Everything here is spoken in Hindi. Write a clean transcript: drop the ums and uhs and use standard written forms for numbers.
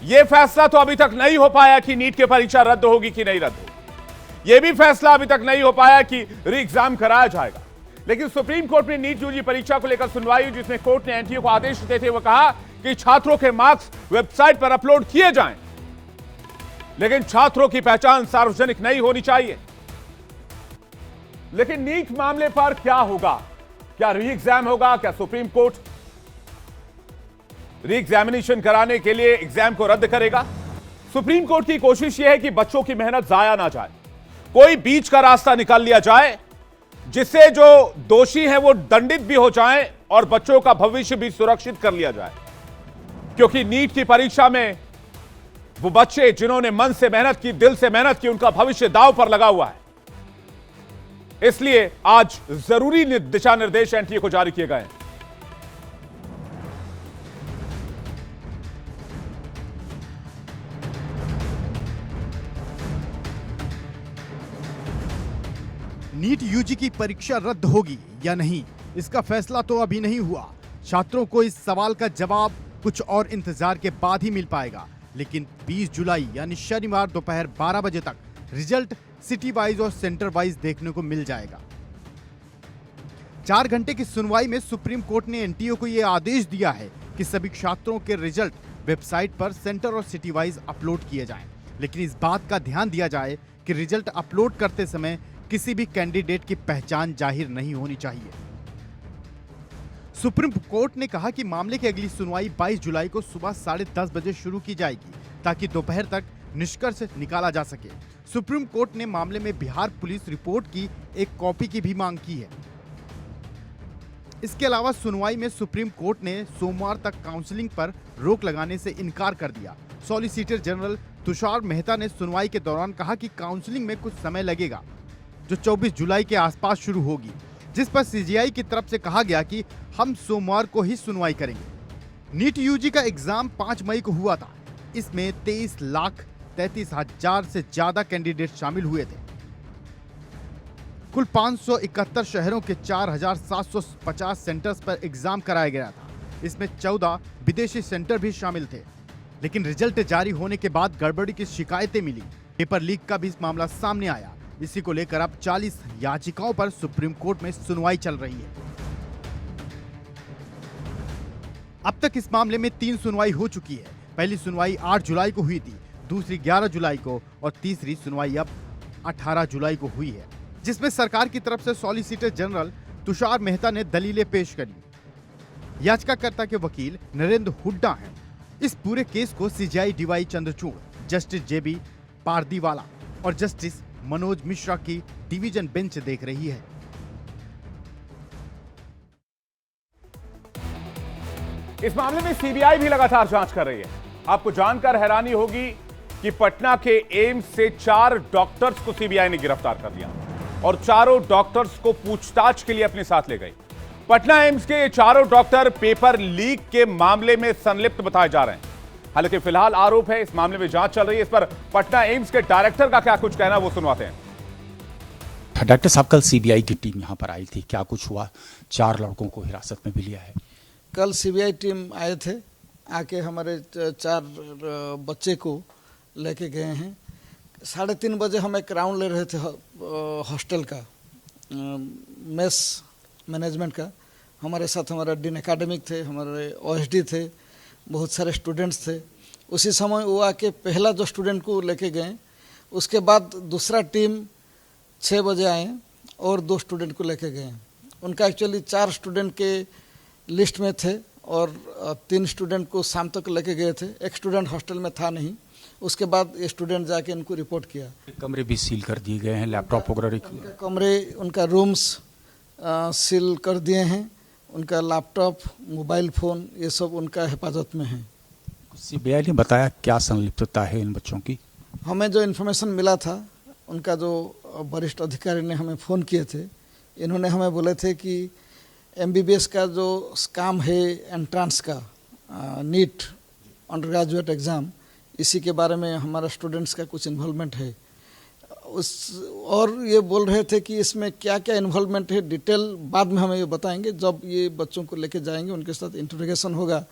यह फैसला तो अभी तक नहीं हो पाया कि नीट की परीक्षा रद्द होगी कि नहीं रद्द होगी। यह भी फैसला अभी तक नहीं हो पाया कि री एग्जाम कराया जाएगा। लेकिन सुप्रीम कोर्ट में नीट यूजी परीक्षा को लेकर सुनवाई, जिसमें कोर्ट ने एनटीए को आदेश देते हुए कहा कि छात्रों के मार्क्स वेबसाइट पर अपलोड किए जाएं, लेकिन छात्रों की पहचान सार्वजनिक नहीं होनी चाहिए। लेकिन नीट मामले पर क्या होगा? क्या री एग्जाम होगा? क्या सुप्रीम कोर्ट री एग्जामिनेशन कराने के लिए एग्जाम को रद्द करेगा? सुप्रीम कोर्ट की कोशिश यह है कि बच्चों की मेहनत जाया ना जाए, कोई बीच का रास्ता निकाल लिया जाए, जिससे जो दोषी हैं वो दंडित भी हो जाएं और बच्चों का भविष्य भी सुरक्षित कर लिया जाए। क्योंकि नीट की परीक्षा में वो बच्चे जिन्होंने मन से मेहनत की, दिल से मेहनत की, उनका भविष्य दांव पर लगा हुआ है। इसलिए आज जरूरी दिशा निर्देश एनटीए को जारी किए गए हैं। नीट यूजी की परीक्षा रद्द होगी या नहीं, इसका फैसला तो अभी नहीं हुआ। छात्रों को इस सवाल का जवाब कुछ और इंतजार के बाद ही मिल पाएगा। लेकिन 20 जुलाई यानी शनिवार दोपहर 12 बजे तक रिजल्ट सिटी वाइज और सेंटर वाइज देखने को मिल जाएगा। 4 घंटे की सुनवाई में सुप्रीम कोर्ट ने एनटीए को यह आदेश दिया है कि सभी छात्रों के रिजल्ट वेबसाइट पर सेंटर और सिटी वाइज अपलोड किए जाएं। लेकिन इस बात का ध्यान दिया जाए कि रिजल्ट अपलोड करते समय किसी भी कैंडिडेट की पहचान जाहिर नहीं होनी चाहिए। सुप्रीम कोर्ट ने कहा कि मामले की अगली सुनवाई 22 जुलाई को सुबह 10:30 बजे शुरू की जाएगी, ताकि दोपहर तक निष्कर्ष निकाला जा सके। सुप्रीम कोर्ट ने मामले में बिहार पुलिस रिपोर्ट की एक कॉपी की भी मांग की है। इसके अलावा सुनवाई में सुप्रीम कोर्ट ने सोमवार तक काउंसलिंग पर रोक लगाने से इनकार कर दिया। सॉलिसिटर जनरल तुषार मेहता ने सुनवाई के दौरान कहा कि काउंसलिंग में कुछ समय लगेगा, जो 24 जुलाई के आसपास शुरू होगी, जिस पर सीजीआई की तरफ से कहा गया कि हम सोमवार को ही सुनवाई करेंगे। नीट यूजी का एग्जाम 5 मई को हुआ था। इसमें 23,33,000 से ज्यादा कैंडिडेट शामिल हुए थे। कुल 571 शहरों के 4,750 सेंटर्स पर एग्जाम कराया गया था। इसमें 14 विदेशी सेंटर भी शामिल थे। लेकिन रिजल्ट जारी होने के बाद गड़बड़ी की शिकायतें मिली। पेपर लीक का भी इस मामला सामने आया। इसी को लेकर अब 40 याचिकाओं पर सुप्रीम कोर्ट में सुनवाई चल रही है। अब तक इस मामले में 3 सुनवाई हो चुकी है। पहली सुनवाई 8 जुलाई को हुई थी, दूसरी 11 जुलाई को और तीसरी सुनवाई अब 18 जुलाई को हुई है, जिसमें सरकार की तरफ से सॉलिसिटर जनरल तुषार मेहता ने दलीलें पेश करी। याचिकाकर्ता के वकील नरेंद्र हुड्डा हैं। इस पूरे केस को सीजीआई डीवाई चंद्रचूड़, जस्टिस जेबी पारदीवाला और जस्टिस मनोज मिश्रा की डिवीजन बेंच देख रही है। इस मामले में सीबीआई भी लगातार जांच कर रही है। आपको जानकर हैरानी होगी कि पटना के एम्स से 4 डॉक्टर्स को सीबीआई ने गिरफ्तार कर लिया और चारों डॉक्टर्स को पूछताछ के लिए अपने साथ ले गई। पटना एम्स के ये चारों डॉक्टर पेपर लीक के मामले में संलिप्त बताए जा रहे हैं। हालांकि फिलहाल आरोप है, इस मामले में जांच चल रही है। इस पर पटना एम्स के डायरेक्टर का क्या कुछ कहना, वो सुनवाते हैं। डॉक्टर साहब, कल सीबीआई की टीम यहां पर आई थी, क्या कुछ हुआ? 4 लड़कों को हिरासत में भी लिया है। कल सीबीआई टीम आए थे, आके हमारे 4 बच्चे को लेके गए हैं। 3:30 बजे हम एक राउंड ले रहे थे हॉस्टल का, मेस मैनेजमेंट का। हमारे साथ हमारे डीन एकेडमिक थे, हमारे ओएसडी थे, बहुत सारे स्टूडेंट्स थे। उसी समय वो आके पहला जो स्टूडेंट को लेके गए, उसके बाद दूसरा टीम 6 बजे आए और 2 स्टूडेंट को लेके गए। उनका एक्चुअली 4 स्टूडेंट के लिस्ट में थे और 3 स्टूडेंट को शाम तक लेके गए थे। एक स्टूडेंट हॉस्टल में था नहीं। उसके बाद ये स्टूडेंट जाके इनको रिपोर्ट किया। कमरे भी सील कर दिए गए हैं, लैपटॉप वगैरह कमरे, उनका रूम्स सील कर दिए हैं। उनका लैपटॉप, मोबाइल फ़ोन, ये सब उनका हिफाजत में है। सीबीआई ने बताया क्या संलिप्तता है इन बच्चों की? हमें जो इन्फॉर्मेशन मिला था, उनका जो वरिष्ठ अधिकारी ने हमें फ़ोन किए थे, इन्होंने हमें बोले थे कि एमबीबीएस का जो स्कैम है एंट्रेंस का, नीट अंडर ग्रेजुएट एग्ज़ाम, इसी के बारे में हमारा स्टूडेंट्स का कुछ इन्वॉल्वमेंट है। और ये बोल रहे थे कि इसमें क्या क्या इन्वॉल्वमेंट है, डिटेल बाद में हमें ये बताएंगे। जब ये बच्चों को लेके जाएंगे, उनके साथ इंटरोगेशन होगा,